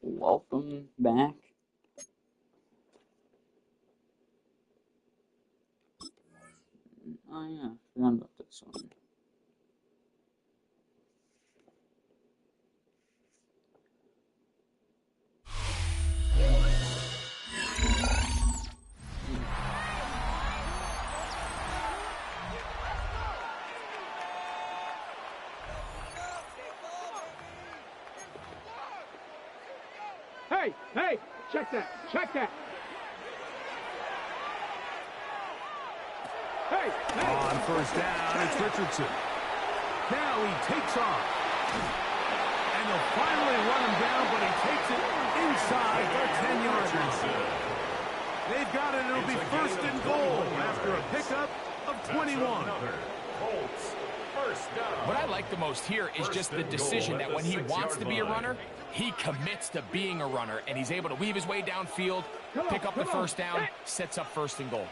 Welcome back. Oh yeah, forgot about this one. Hey, check that. Hey. On first down, it's Richardson. Now he takes off. And they'll finally run him down, but he takes it inside the 10-yard line. They've got it. It'll be first and goal after a pickup of 21. What I like the most here is just the decision that when he wants to be a runner, he commits to being a runner, and he's able to weave his way downfield, pick up the first down, sets up first and goal.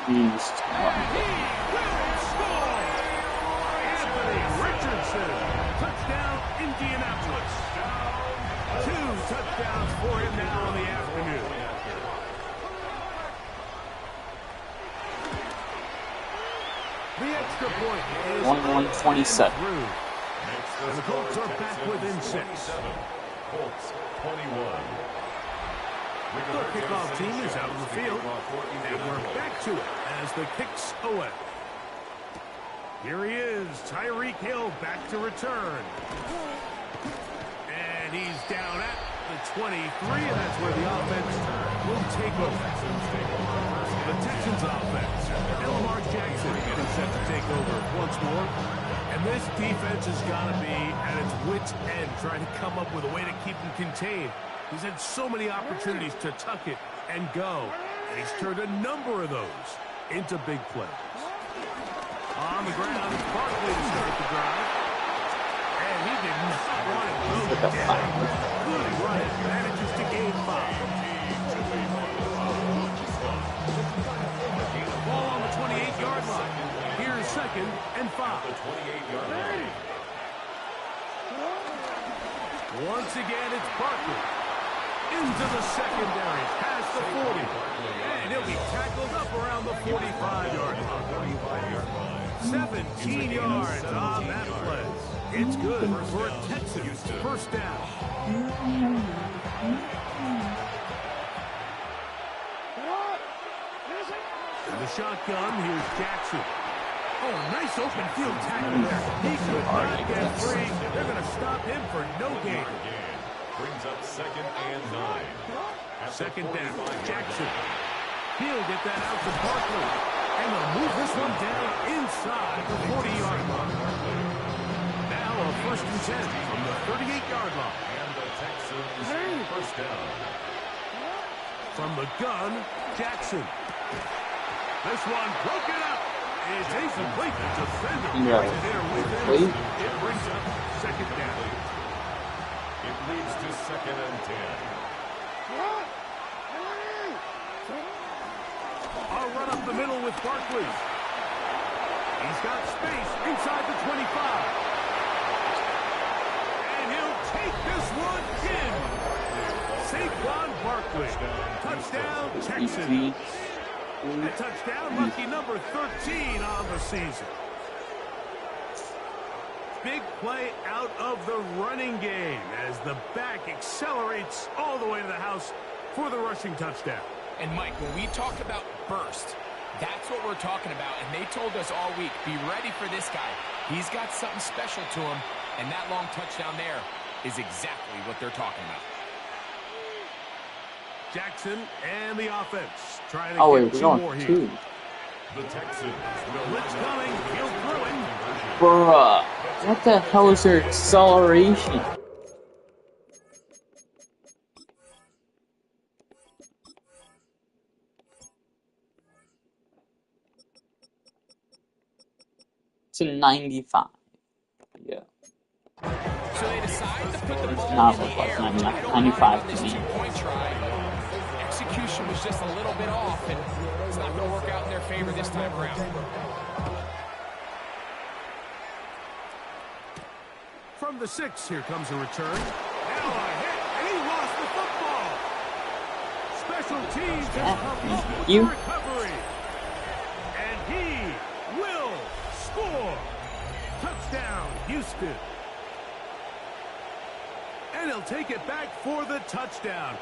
He will score! Anthony Richardson, touchdown Indianapolis. 2 touchdowns for him now in the afternoon. The extra point is 1-1-27. And the Colts are back within 6. Colts 21. The kickoff team is out of the field, and we're back to it as the kicks away. Here he is, Tyreek Hill back to return. And he's down at the 23, and that's where the offense will take over. The Texans offense, and Lamar Jackson getting set to take over once more. And this defense has got to be at its wits' end, trying to come up with a way to keep him contained. He's had so many opportunities to tuck it and go, and he's turned a number of those into big plays. On the ground, it's Barkley to start the drive. And he did not want it moved down. Good run, manages to gain 5. Ball on the 28-yard line. Here's 2nd and 5. The 28-yard line. Once again, it's Barkley. Into the secondary, past the 40. And he'll be tackled up around the 45-yard line. 17 yards on that play. It's good for Texans. First down. In the shotgun, here's Jackson. Oh, nice open field tackle there. He could not get free. They're going to stop him for no gain. Brings up 2nd and 9. Second down, Jackson. He'll get that out to Barkley. And they'll move this one down inside the 40-yard line. Now a 1st and 10 from the 38-yard line. And the Texans first down. From the gun, Jackson. This one broken up. It's incomplete. The defender right there with him. It brings up 2nd down. It leads to 2nd and 10. I'll run up the middle with Barkley. He's got space inside the 25. And he'll take this one in. Saquon Barkley. Touchdown, Texans. A touchdown, lucky number 13 on the season. Big play out of the running game as the back accelerates all the way to the house for the rushing touchdown. And Mike, when we talk about burst, that's what we're talking about. And they told us all week, be ready for this guy. He's got something special to him. And that long touchdown there is exactly what they're talking about. Jackson and the offense trying to get 2 more here. The Texans will blitz coming. He'll throw it. Bruh, what the hell is their acceleration? It's a 95. Yeah. So they decide to put the ball Not in the like air. 95 to me. Two-point try. Execution was just a little bit off, and it's not going to work out in their favor this time around. From the 6, here comes a return. Now a hit, and he lost the football. Special teams has come up with the recovery. And he will score. Touchdown, Houston. And he'll take it back for the touchdown.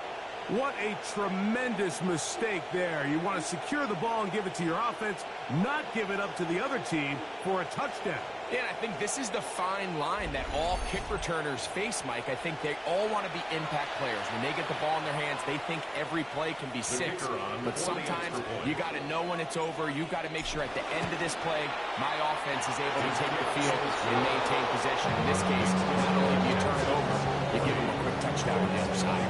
What a tremendous mistake there. You want to secure the ball and give it to your offense, not give it up to the other team for a touchdown. Yeah, and I think this is the fine line that all kick returners face, Mike. I think they all want to be impact players. When they get the ball in their hands, they think every play can be 6. But sometimes you got to know when it's over. You got to make sure at the end of this play, my offense is able to take the field and maintain possession. In this case, not only do you turn it over, you give them a quick touchdown on the other side.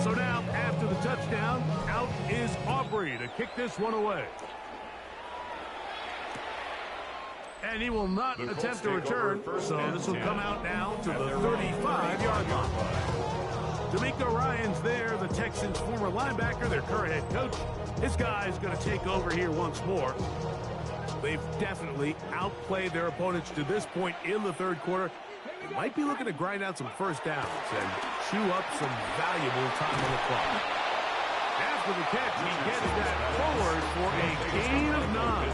So now, after the touchdown, out is Aubrey to kick this one away. And he will not attempt to return, so this will come out now to the 35-yard line. D'Amico Ryan's there, the Texans' former linebacker, their current head coach. This guy's going to take over here once more. They've definitely outplayed their opponents to this point in the third quarter. They might be looking to grind out some first downs and chew up some valuable time on the clock. After the catch, he gets that forward for a gain of 9.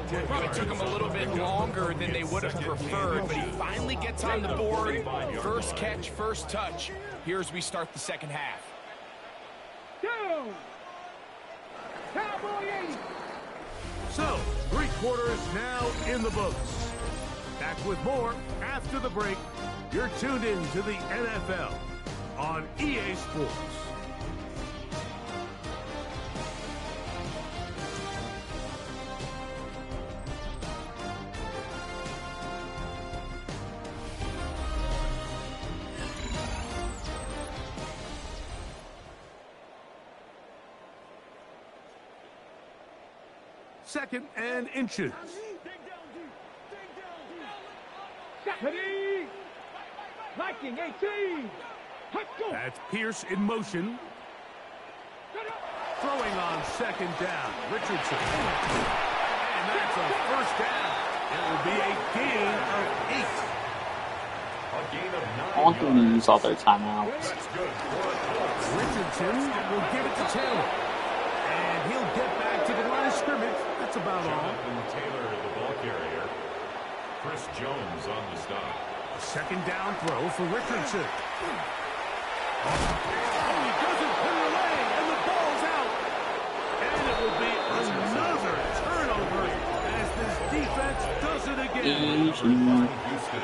It probably took him a little bit longer than they would have preferred, but he finally gets on the board. First catch, first touch. Here as we start the second half. Go! Cowboy 80! So, 3 quarters now in the books. Back with more after the break. You're tuned in to the NFL on EA Sports. Second and inches. Stephanie! Viking 18! That's Pierce in motion. Throwing on second down. Richardson. And that's a first down. It will be a gain of 8. A gain of 9. I want them to use all their timeouts. Richardson will give it to Taylor. And he'll get back to the line of scrimmage. That's about all. Jonathan Taylor, the ball carrier. Chris Jones on the stop. A second down throw for Richardson. Oh, he doesn't put it away, and the ball's out. And it will be another turnover as this defense does it again.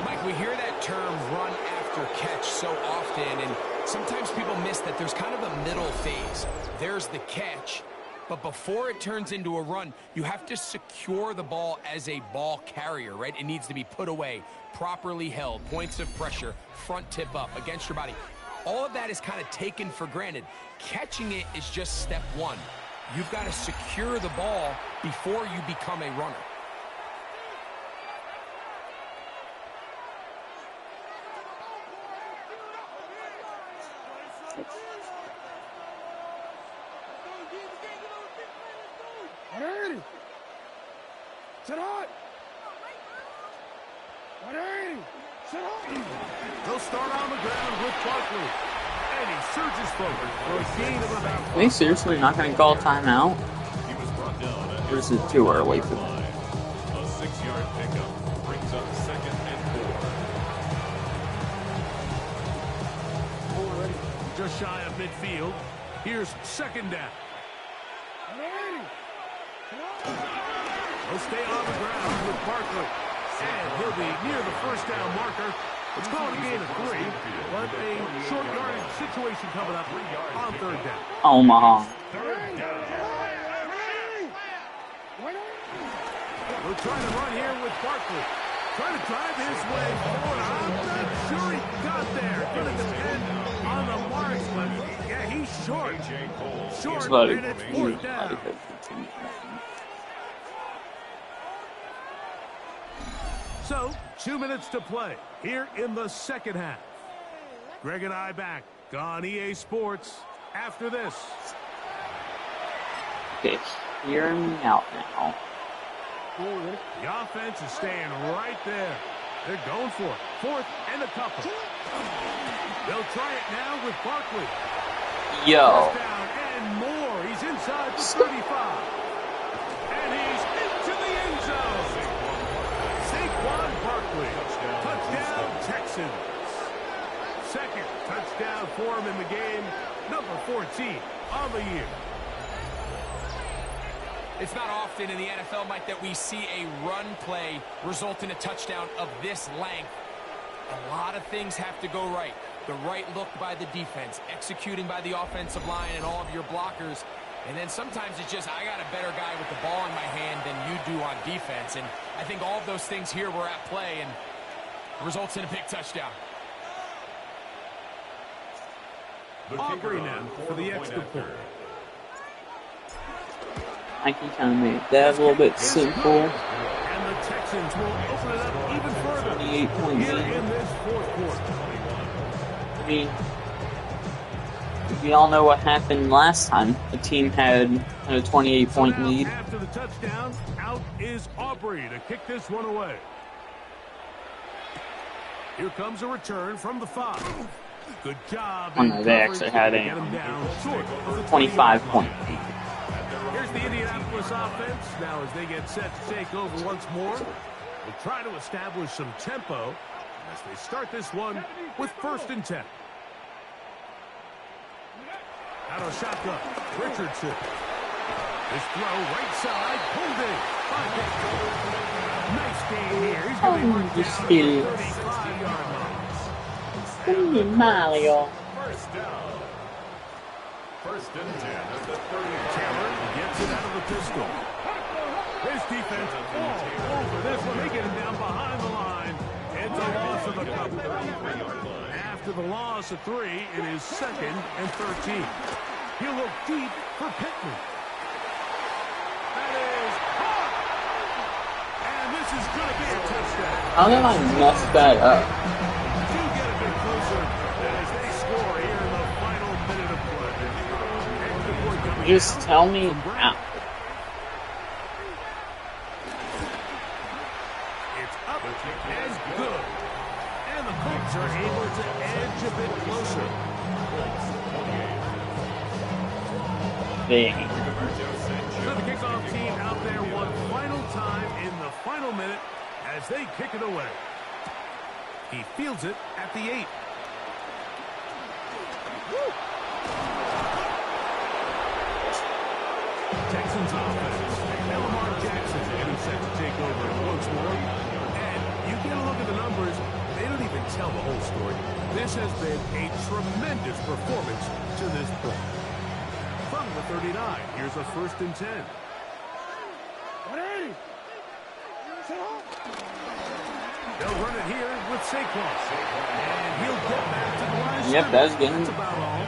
Mike, we hear that term run after catch so often, and sometimes people miss that there's kind of a middle phase. There's the catch, but before it turns into a run, you have to secure the ball as a ball carrier, right? It needs to be put away, properly held, points of pressure, front tip up against your body. All of that is kind of taken for granted. Catching it is just step one. You've got to secure the ball before you become a runner. They'll start on the ground with Barkley. And he surges forward for a gain of about 5. Are they seriously not going to call timeout? He was brought down at Or is it too early for them? a 6-yard pickup brings up second and 4. Just shy of midfield. Here's second down. He'll stay on the ground with Barkley. And he'll be near the first down marker. It's called a gain of 3, but a short yardage situation coming up on third down. Omaha. We're trying to run here with Barkley. Trying to drive his way forward. I'm not sure he got there. Going to depend on the marks, but yeah, he's short. Short, and it's fourth down. So, 2 minutes to play here in the second half. Greg and I back on EA Sports after this. Okay, hear me out now. The offense is staying right there. They're going for it. 4th and a couple. They'll try it now with Barkley. Yo. First down and more. He's inside the 35. And he's into the end zone. Saquon Barkley. Touchdown, Texans. Second touchdown for him in the game. Number 14 on the year. It's not often in the NFL, Mike, that we see a run play result in a touchdown of this length. A lot of things have to go right. The right look by the defense, executing by the offensive line and all of your blockers. And then sometimes it's just, I got a better guy with the ball in my hand than you do on defense. And I think all of those things here were at play and results in a big touchdown. Aubrey now for the extra point. I can kind of make that a little bit simple. And the Texans will open it up even further 28-point here lead. in this fourth quarter. I mean, we all know what happened last time. The team had a 28-point So now, lead. after the touchdown, out is Aubrey to kick this one away. Here comes a return from the 5. Good job. Oh no, they actually had a 25-point lead. Here's the Indianapolis offense. Now as they get set to take over once more, we'll try to establish some tempo as they start this one with 1st and 10. Out of shotgun, Richardson. This throw right side, pulled in. Nice gain here. He's going to be marked down at the 35-yard line. Mario. First down. 1st and 10 at the 30. Taylor gets it out of the pistol. His defense all over this one. They get him down behind the line. It's a loss of a couple. After the loss of 3, it is 2nd and 13. He'll look deep for Pittman. That is hot. And this is going to be a touchdown. How did I mess that up? Do get a bit closer as they score here in the final minute of play. And good work coming Just out tell me from Brown. how. It's up and good. And the Colts are able to edge a bit closer. Dang. So the kickoff team out there one final time in the final minute as they kick it away. He fields it at the 8. Texans offense. Lamar Jackson getting set to take over once more. And you get a look at the numbers, they don't even tell the whole story. This has been a tremendous performance to this point. From the 39, here's a 1st and 10. They'll run it here with Saquon. And he'll get back to the line. Yep, that's good. That's about all.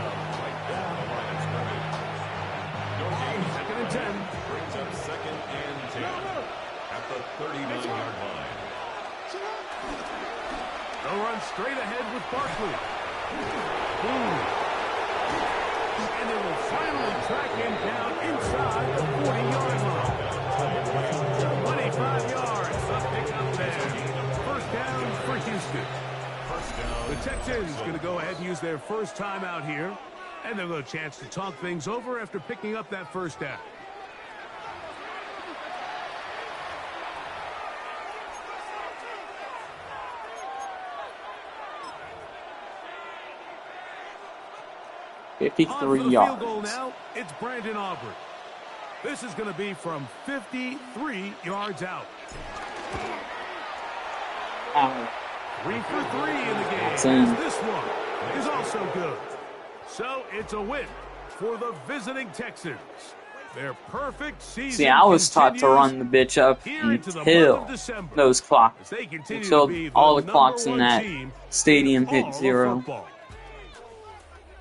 2nd and 10. Brings up 2nd and 10 at the 39-yard line. They'll run straight ahead with Barkley. And they will finally track him down inside the 40-yard line. 25 yards. A pickup there. 1st down for Houston. The Texans going to go ahead and use their first timeout here. And they'll get a chance to talk things over after picking up that 1st down. On for the 53 field yards. goal now, it's Brandon Aubrey. This is going to be from 53 yards out. Ow. 3 for 3 in the game. That's in. As this one is also good. So it's a win for the visiting Texans. Their perfect season. See, I was taught to run the bitch up here into the month until of December, those clocks. as they continue Until to be all the number clocks in one that team stadium in hit all of 0. football.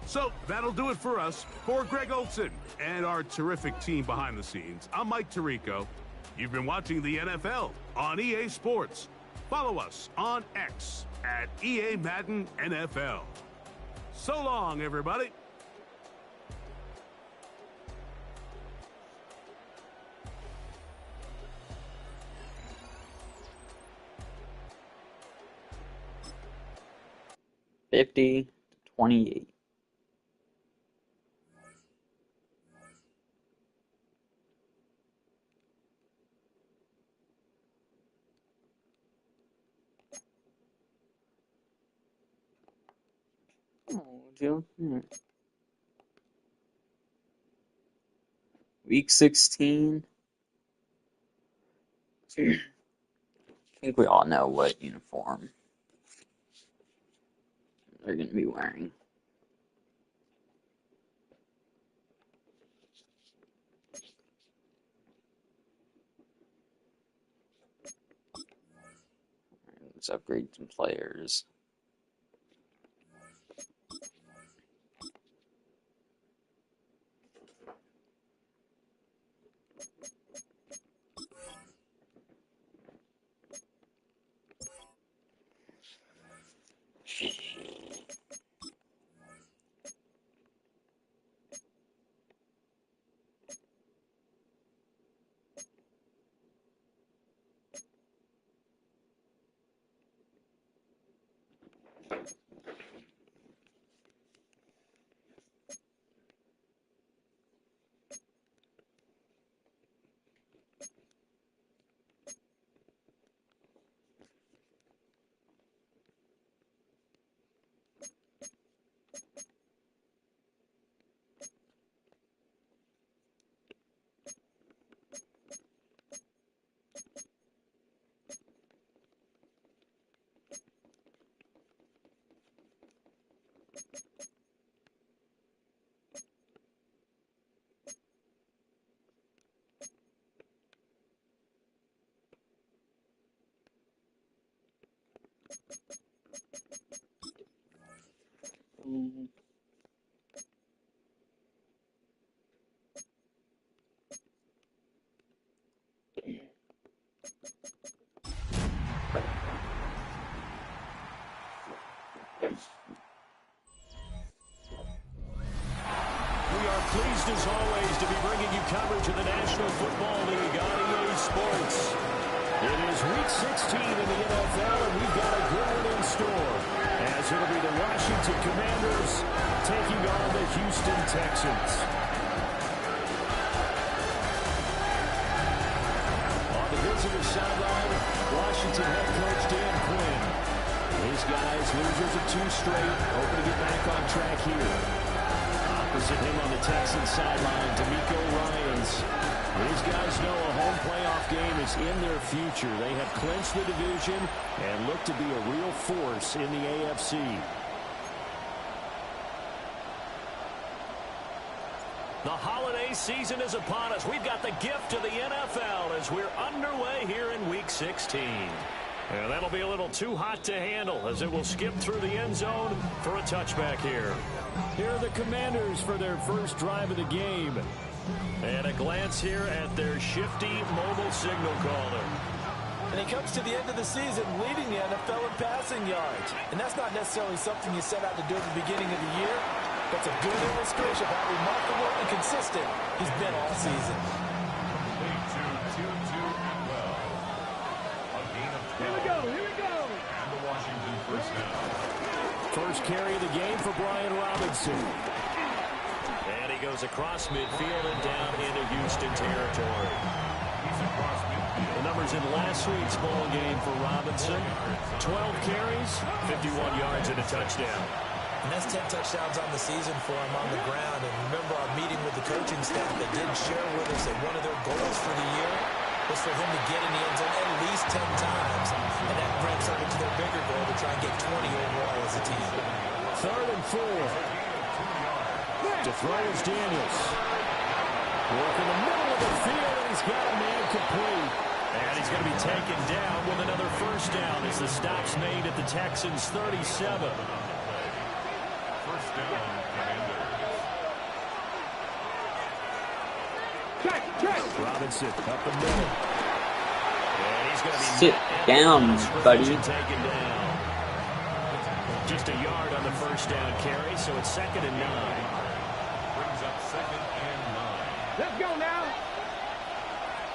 So that'll do it for us. For Greg Olson and our terrific team behind the scenes, I'm Mike Tirico. You've been watching the NFL on EA Sports. Follow us on X at EA Madden NFL. So long, everybody. $50-28. Oh, Joe. Week 16. I think we all know what uniform they're going to be wearing. Let's upgrade some players. Pleased as always to be bringing you coverage of the National Football League on EA Sports. It is Week 16 in the NFL, and we've got a good one in store, as it'll be the Washington Commanders taking on the Houston Texans. On the visitor sideline, Washington head coach Dan Quinn. His guys, losers of 2 straight, hoping to get back on track here. Opposite him on the Texans sideline, DeMeco Ryans. These guys know a home playoff game is in their future. They have clinched the division and look to be a real force in the AFC. The holiday season is upon us. We've got the gift of the NFL as we're underway here in Week 16. And that'll be a little too hot to handle as it will skip through the end zone for a touchback here. Here are the Commanders for their first drive of the game. And a glance here at their shifty mobile signal caller. And he comes to the end of the season leading the NFL in passing yards. And that's not necessarily something you set out to do at the beginning of the year. That's a good illustration of how remarkable and consistent he's been all season. First carry of the game for Brian Robinson. And he goes across midfield and down into Houston territory. The numbers in last week's ball game for Robinson. 12 carries, 51 yards and a touchdown. And that's 10 touchdowns on the season for him on the ground. And remember our meeting with the coaching staff that did share with us that one of their goals for the year was for him to get in the end zone at least 10 times. And that brings over to their bigger goal to try and get 20 overall as a team. 3rd and 4. To throw is Daniels. Work in the middle of the field, and he's got a man complete. And he's going to be taken down with another first down as the stop's made at the Texans' 37. First down, Commanders. Robinson up the middle. And he he's going to be Sit down, buddy. taken down. Just a yard on the first down carry, so it's 2nd and 9. Brings up 2nd and 9. Let's go now.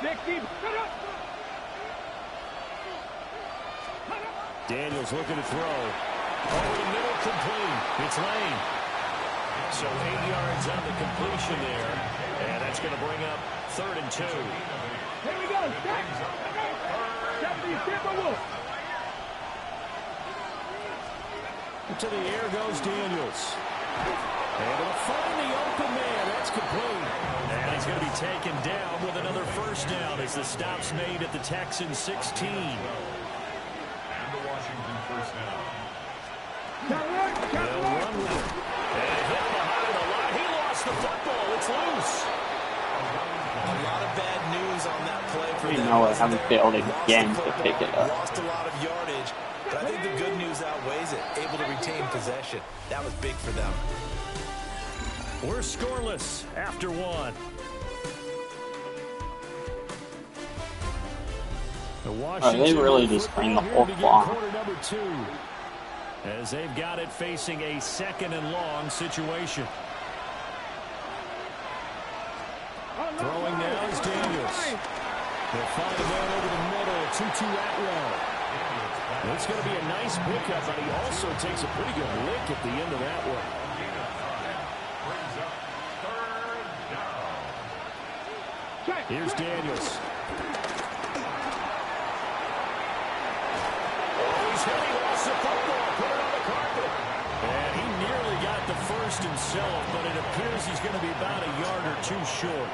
60. Daniels looking to throw. Over the middle, complete. It's Lane. So 8 yards on the completion there. And that's going to bring up 3rd and 2. Here we go. 70 Timberwolves. To the air goes Daniels. Able to find the open man. That's complete. And he's going to be taken down with another first down as the stop's made at the Texans 16. And the Washington first down. They'll run with it. And hit behind the line. He lost the football. It's loose. A lot of bad news on that play for them. You know, I haven't failed again to pick it up. Lost a lot of yardage, but I think the good news outweighs it. Able to retain possession. That was big for them. We're scoreless after 1. They really just bring the whole clock. Quarter number 2, as they've got it facing a 2nd and long situation. Throwing now is Daniels. They'll find a man over the middle. 2-2 Atwell. It's going to be a nice pickup, but he also takes a pretty good lick at the end of that one. Brings up 3rd down. Here's Daniels. He's hit. He lost the football. Put it on the carpet. And he nearly got the first himself, but it appears he's going to be about a yard or 2 short.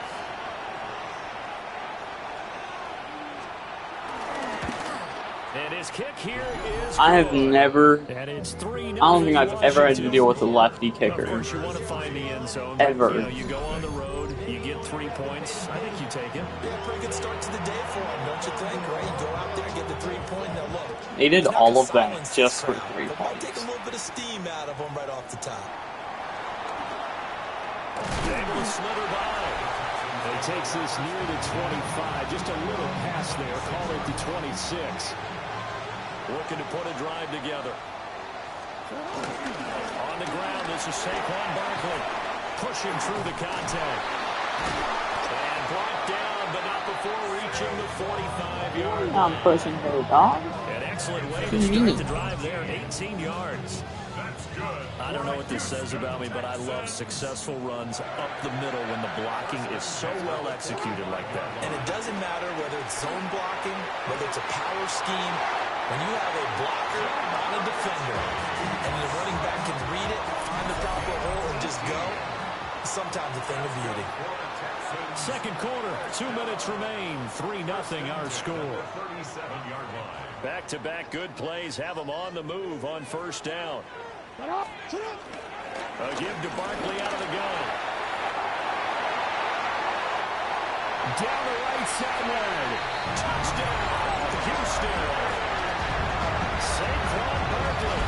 And his kick here is I have never, and it's 3-0. I don't think I've ever had to deal with a lefty kicker. Of course, you want to find the end zone. Ever. But, you go on the road, you get 3 points. I think you take it. Yeah, pretty good start to the day for them, don't you think? Right? You go out there and get the 3-point. Now look, They did it's not all gonna of that silence just this for crowd, 3 but might take a points. little bit of steam out of them right off the top. Able to slither by. He takes this near the 25. Just a little pass there. Call it the 26. Looking to put a drive together. On the ground, this is Saquon Barkley. Pushing through the contact. And brought down, but not before reaching the 45-yard line. I'm pushing her, dog. An excellent way to start the drive there. 18 yards. I don't know what this says about me, but I love successful runs up the middle when the blocking is so well executed like that. And it doesn't matter whether it's zone blocking, whether it's a power scheme. When you have a blocker on a defender and the running back can read it, find the proper hole, and just go, sometimes a thing of beauty. Second quarter, 2 minutes remain. 3-0 our score. 37-yard line. Back-to-back good plays have them on the move on first down. A give to Barkley out of the gun. Down the right sideline. Touchdown, Houston. Saquon Barkley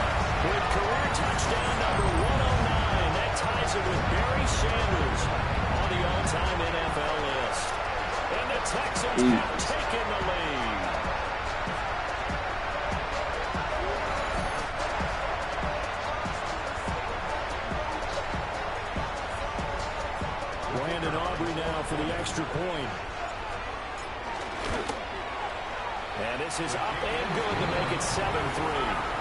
with career touchdown number 109. That ties it with Barry Sanders on the all-time NFL list. And the Texans have taken the lead. Brandon Aubrey now for the extra point. And this is up and good to make it 7-3.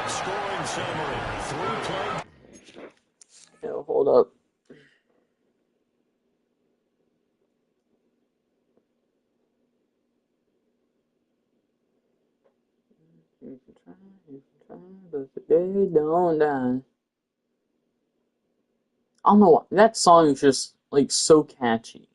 Scoring summary. 3 play. Yo, hold up. You can try, but the day don't die. I don't know why. That song is just, like, so catchy.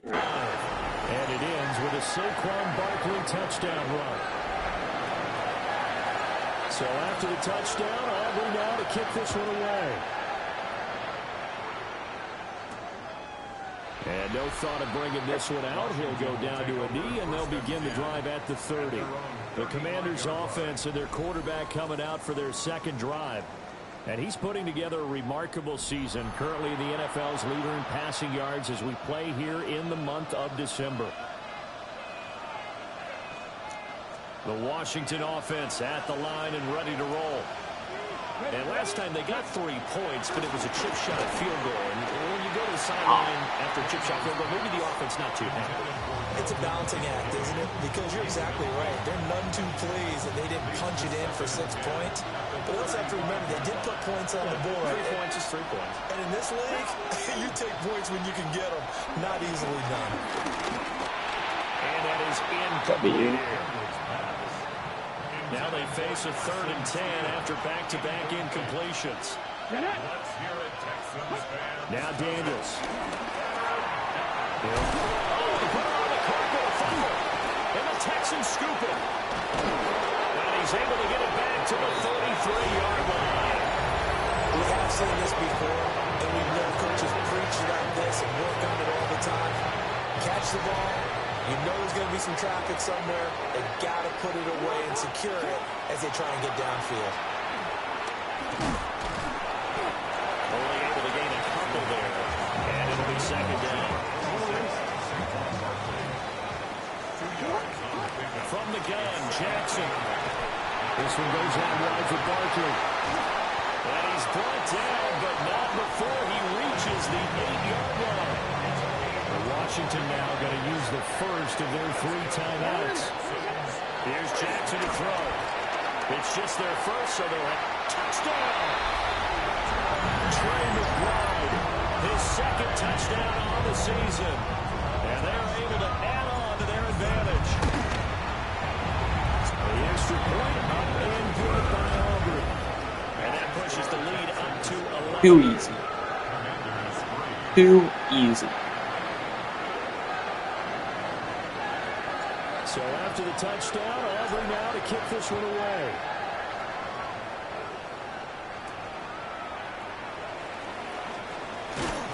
And it ends with a Saquon Barkley touchdown run. So after the touchdown, Aubrey now to kick this one away. And no thought of bringing this one out. He'll go down to a knee, and they'll begin the drive at the 30. The Commanders' offense and their quarterback coming out for their second drive. And he's putting together a remarkable season, currently the NFL's leader in passing yards as we play here in the month of December. The Washington offense at the line and ready to roll. And last time they got 3 points, but it was a chip shot field goal. And when you go to the sideline after a chip shot field goal, maybe the offense not too happy. It's a balancing act, isn't it? Because you're exactly right. They're none too pleased that they didn't punch it in for 6 points. But we also have to remember they did put points on the board. 3 points is 3 points. And in this league, you take points when you can get them. Not easily done. And that is incomplete. Now they face a 3rd and 10 after back-to-back incompletions. Let's hear it, Texans fans. Now Daniels. Oh, he put her on the clock with a fumble. And the Texans scoop it. And he's able to get it back to the 33-yard line. We have seen this before, and we've known coaches preach like this and work on it all the time. Catch the ball. You know there's going to be some traffic somewhere. They got to put it away and secure it as they try and get downfield. Only able to gain a couple there. And it'll be second down. From the gun, Jackson. This one goes out wide for Barkley. And he's brought down, but not before he reaches the 8-yard line. Washington now going to use the first of their 3 timeouts. Here's Jackson to throw. It's just their first, so they'll have touchdown. Trey McBride, his second touchdown on the season. And they're able to add on to their advantage. The extra point up and good by Aubrey. And that pushes the lead up to 11. Too easy. Too easy. So after the touchdown, Aubrey now to kick this one away.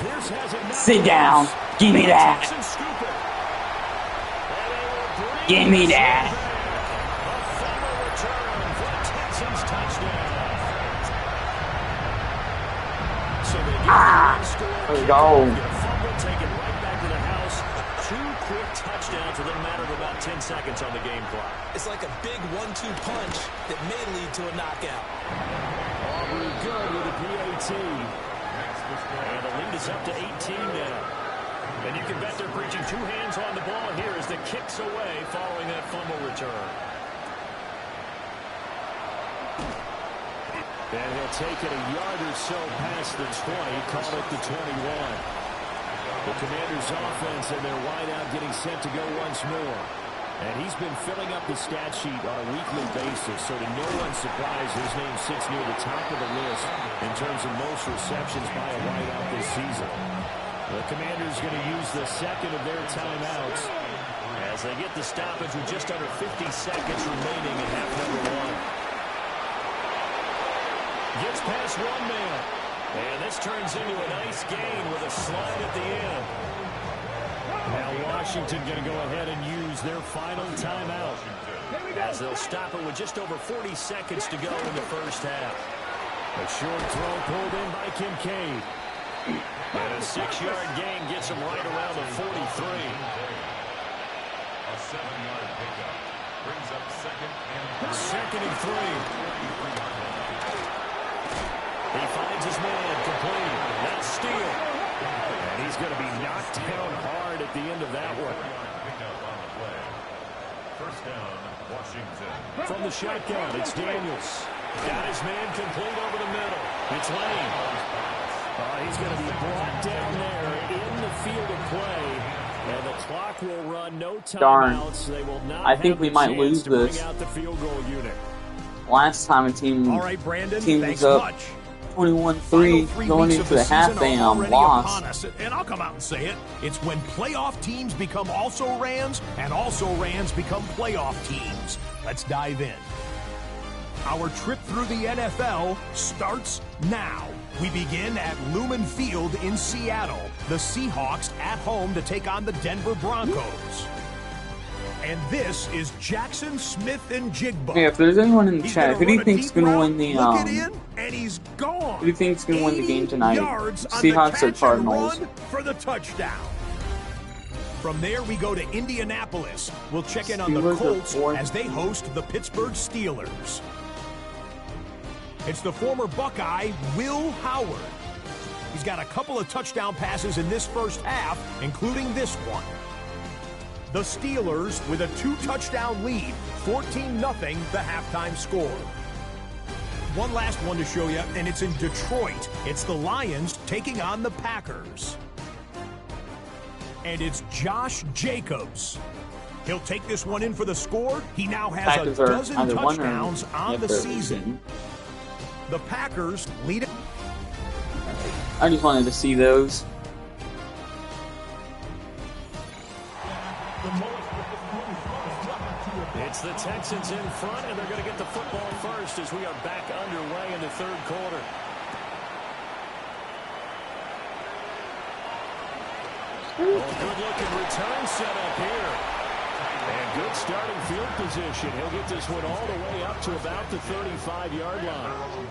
Pierce has it. Sit down. Give me that. Give me that. A fumble return for the Texans touchdown. So they get the score. Let's go. Get a fumble taken right back to the house. 2 quick touchdowns within a matter of about 10 seconds on the game clock. It's like a big 1-2 punch that may lead to a knockout. Aubrey good with a PAT. And the lead is up to 18 now. And you can bet they're preaching 2 hands on the ball here as the kick's away following that fumble return. And he'll take it a yard or so past the 20, call it the 21. The Commanders' offense and their wideout getting set to go once more. And he's been filling up the stat sheet on a weekly basis, so to no one's surprise, his name sits near the top of the list in terms of most receptions by a wideout this season. The Commanders going to use the second of their timeouts as they get the stoppage with just under 50 seconds remaining in half number 1. Gets past one man. And this turns into a nice gain with a slide at the end. Now Washington going to go ahead and use their final timeout as they'll stop it with just over 40 seconds to go in the first half. A short throw pulled in by Kincaid. And a 6-yard gain gets him right around the 43. A 7-yard pickup brings up Second and 3. He finds his man complete. That's steal. And he's going to be knocked down hard at the end of that one. First down, Washington. From the shotgun, it's Daniels. Got his man complete over the middle. It's Lane. He's going to be brought down there in the field of play. And the clock will run. No timeouts. They will not I think we might lose this. Out the field goal unit. Last time a team was up 21-3 going into the half, they lost. And I'll come out and say it. It's when playoff teams become also-rans, and also-rans become playoff teams. Let's dive in. Our trip through the NFL starts now. We begin at Lumen Field in Seattle. The Seahawks at home to take on the Denver Broncos. And this is Jackson Smith and Jigba. Yeah, if there's anyone in the chat, who do you think's gonna win the and he's gone. Who do you think's gonna win the game tonight? Seahawks or Cardinals? For the touchdown. From there we go to Indianapolis. We'll check in on the Colts as they host the Pittsburgh Steelers. It's the former Buckeye, Will Howard. He's got a couple of touchdown passes in this first half, including this one. The Steelers with a 2-touchdown lead, 14-0 the halftime score. One last one to show you, and it's in Detroit. It's the Lions taking on the Packers. And it's Josh Jacobs. He'll take this one in for the score. He now has a dozen touchdowns on the season. The Packers lead it. I just wanted to see those. It's the Texans in front, and they're going to get the football first as we are back underway in the third quarter. Good-looking return set up here. And good starting field position. He'll get this one all the way up to about the 35-yard line.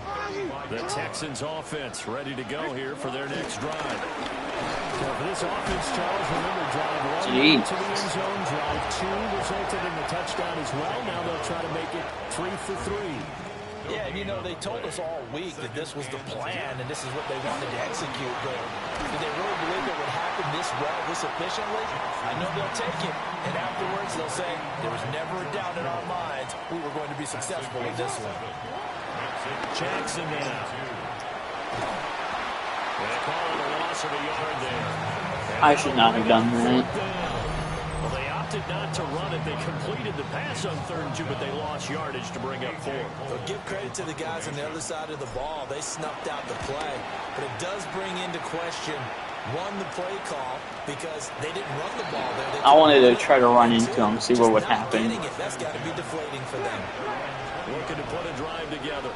The Texans offense ready to go here for their next drive. So for this offense, Charles, remember, drive 1 to the end zone, drive 2 resulted in the touchdown as well. Now they'll try to make it 3 for 3. Yeah, and you know, they told us all week that this was the plan and this is what they wanted to execute, but did they really believe it would happen this well, this efficiently? I know they'll take it, and afterwards they'll say, there was never a doubt in our minds we were going to be successful with this one. Jackson now. They call it a loss of a yard there. I should not have done that. Well, they opted not to run it. They completed the pass on 3rd and 2, but they lost yardage to bring up 4. So give credit to the guys on the other side of the ball. They snuffed out the play. But it does bring into question, one, the play call, because they didn't run the ball there. I wanted to try to run into him, see what would happen. That's got to be deflating for them. Looking to put a drive together.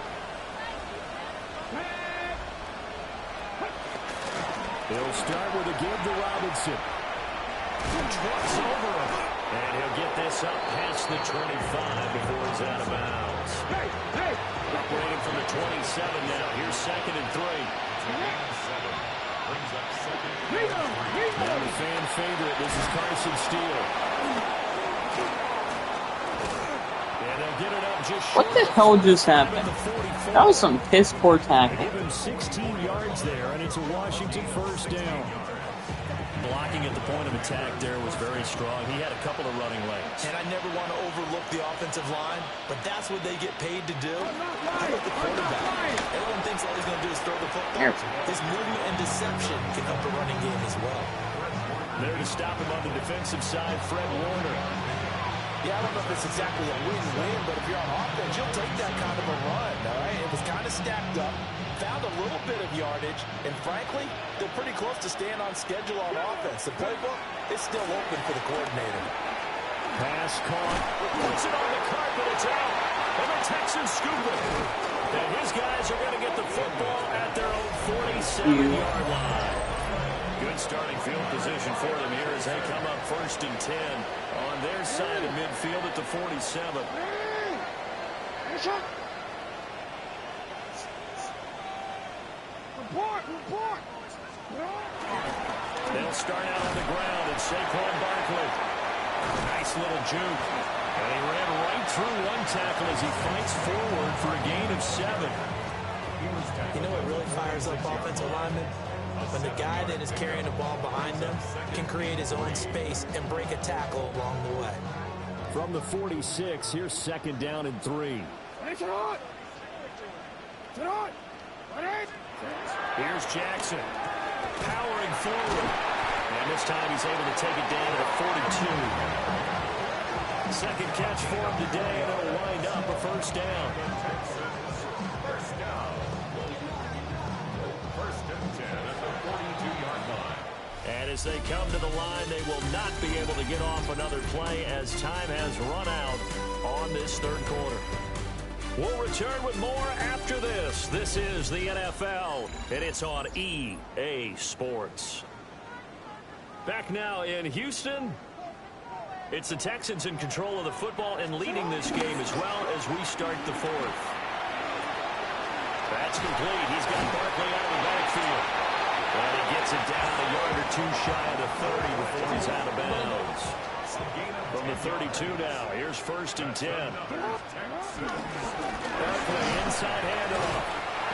They'll start with a give to Robinson. Trucks over him. And he'll get this up past the 25 before he's out of bounds. Operating from the 27 now. Here's 2nd and 3. Now the fan favorite. This is Carson Steele. And they'll get it up just short. What the hell just happened? That was some piss poor tackle. Give him 16 yards there, and it's a Washington first down. Blocking at the point of attack there was very strong. He had a couple of running lanes. And I never want to overlook the offensive line, but that's what they get paid to do. How about the quarterback? Everyone thinks all he's going to do is throw the football. His movement and deception can help the running game as well. There to stop him on the defensive side, Fred Warner. Yeah, I don't know if it's exactly a win-win, but if you're on offense, you'll take that kind of a run, all right? It was kind of stacked up, found a little bit of yardage, and frankly, they're pretty close to staying on schedule on offense. The playbook is still open for the coordinator. Pass caught, puts it on the carpet, it's out, and the Texans scoop it. And his guys are going to get the football at their own 47-yard line. Good starting field position for them here as they come up 1st and 10 on their side of midfield at the 47. Report! They'll start out on the ground, and Saquon Barkley. Nice little juke. And he ran right through one tackle as he fights forward for a gain of 7. You know what really fires up offensive linemen? When the guy that is carrying the ball behind them can create his own space and break a tackle along the way. From the 46, here's 2nd down and 3. Here's Jackson, powering forward. And this time he's able to take it down to the 42. Second catch for him today, and it'll wind up a first down. And as they come to the line, they will not be able to get off another play as time has run out on this third quarter. We'll return with more after this. This is the NFL, and it's on EA Sports. Back now in Houston. It's the Texans in control of the football and leading this game as well as we start the 4th. That's complete. He's got Barkley out of the backfield. And he gets it down a yard or 2 shy of the 30 before he's out of bounds. From the 32 now, here's 1st and 10. Barkley inside handoff.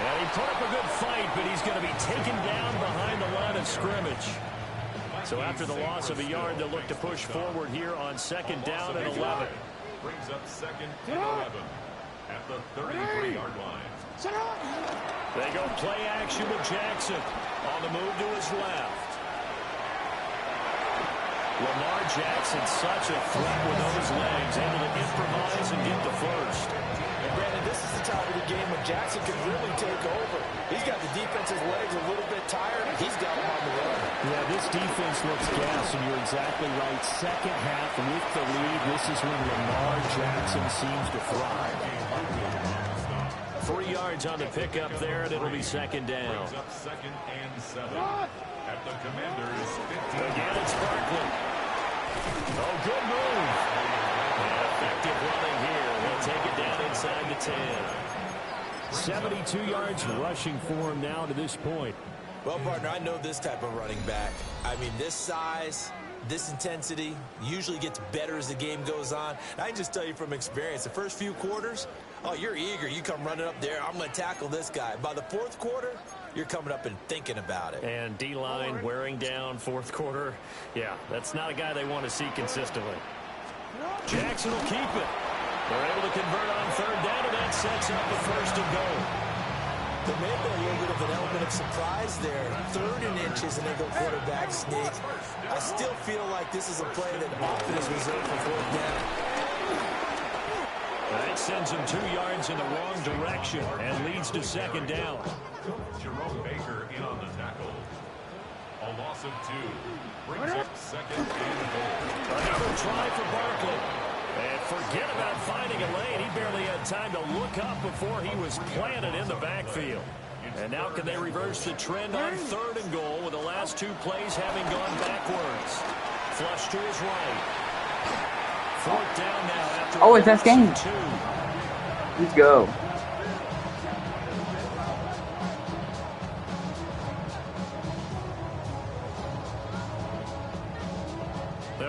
And he put up a good fight, but he's going to be taken down behind the line of scrimmage. So after the loss of a yard, they'll look to push forward here on 2nd down and 11. Brings up 2nd and 11 at the 33-yard line. They go play action with Jackson on the move to his left. Lamar Jackson, such a threat with those legs, able to improvise and get the first. And Brandon, this is the time of the game when Jackson can really take over. He's got the defense's legs a little bit tired this defense looks gassed, and you're exactly right. Second half with the lead, this is when Lamar Jackson seems to thrive. 3 yards on the pickup there, and it'll be second down. Second and 7 at the Commanders' 15. Again, it's Barkley. Oh, good move. And effective running here. They'll take it down inside the 10. 72 yards rushing for him now to this point. Well, partner, I know this type of running back. I mean, this size, this intensity usually gets better as the game goes on. I can just tell you from experience, the first few quarters, oh, you're eager. You come running up there, I'm going to tackle this guy. By the fourth quarter, you're coming up and thinking about it. And D-line wearing down fourth quarter. Yeah, that's not a guy they want to see consistently. Jackson will keep it. They're able to convert on third down, and that sets up the first and goal. There may have been a little bit of an element of surprise there. 3rd and inches, and they go quarterback sneak. I still feel like this is a play that often is reserved for 4th down. That sends him 2 yards in the wrong direction and leads to second down. Jerome Baker in on the tackle. A loss of 2 brings up second and goal. Another try for Barkley. And forget about finding a lane. He barely had time to look up before he was planted in the backfield. And now can they reverse the trend on 3rd and goal with the last 2 plays having gone backwards. Flush to his right. 4th down now after it's that game. 2. Let's go.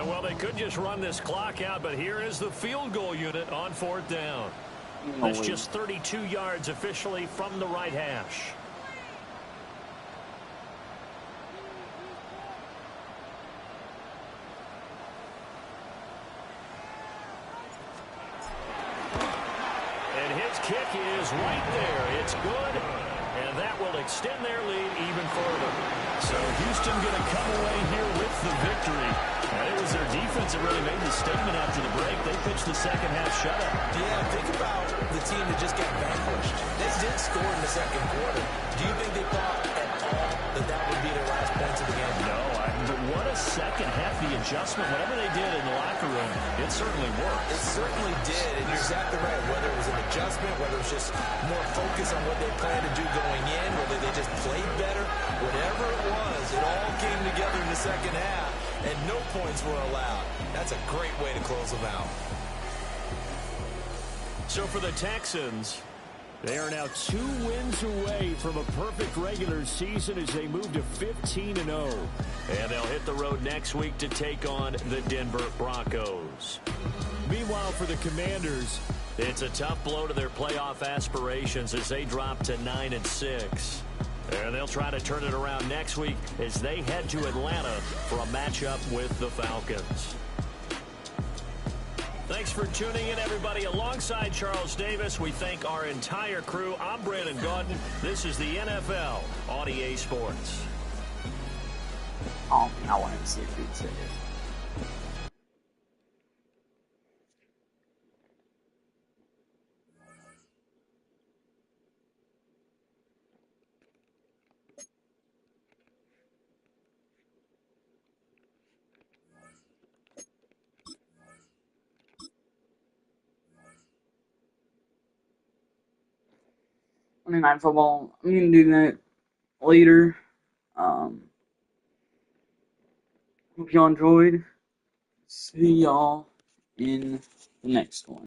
Well, they could just run this clock out, but here is the field goal unit on 4th down. That's just 32 yards officially from the right hash. And his kick is right there. It's good, and that will extend their lead even further. So Houston going to come away here with the victory. And it was their defense that really made the statement after the break. They pitched the second half shutout. Yeah, think about the team that just got vanquished. They did score in the second quarter. Do you think they thought at all that that would be their last points of the game? No, but what a second half. The adjustment, whatever they did in the locker room, it certainly worked. It certainly did, and you're exactly right. Whether it was an adjustment, whether it was just more focus on what they planned to do going in, whether they just played better, whatever it was, it all came together in the second half, and no points were allowed. That's a great way to close them out. So for the Texans, they are now 2 wins away from a perfect regular season as they move to 15-0. And they'll hit the road next week to take on the Denver Broncos. Meanwhile, for the Commanders, it's a tough blow to their playoff aspirations as they drop to 9-6. And they'll try to turn it around next week as they head to Atlanta for a matchup with the Falcons. Thanks for tuning in, everybody. Alongside Charles Davis, we thank our entire crew. I'm Brandon Gaudin. This is the NFL on EA Sports. Oh, I wanted to see if he'd say it. Monday Night Football. I'm going to do that later. Hope y'all enjoyed. See y'all in the next one.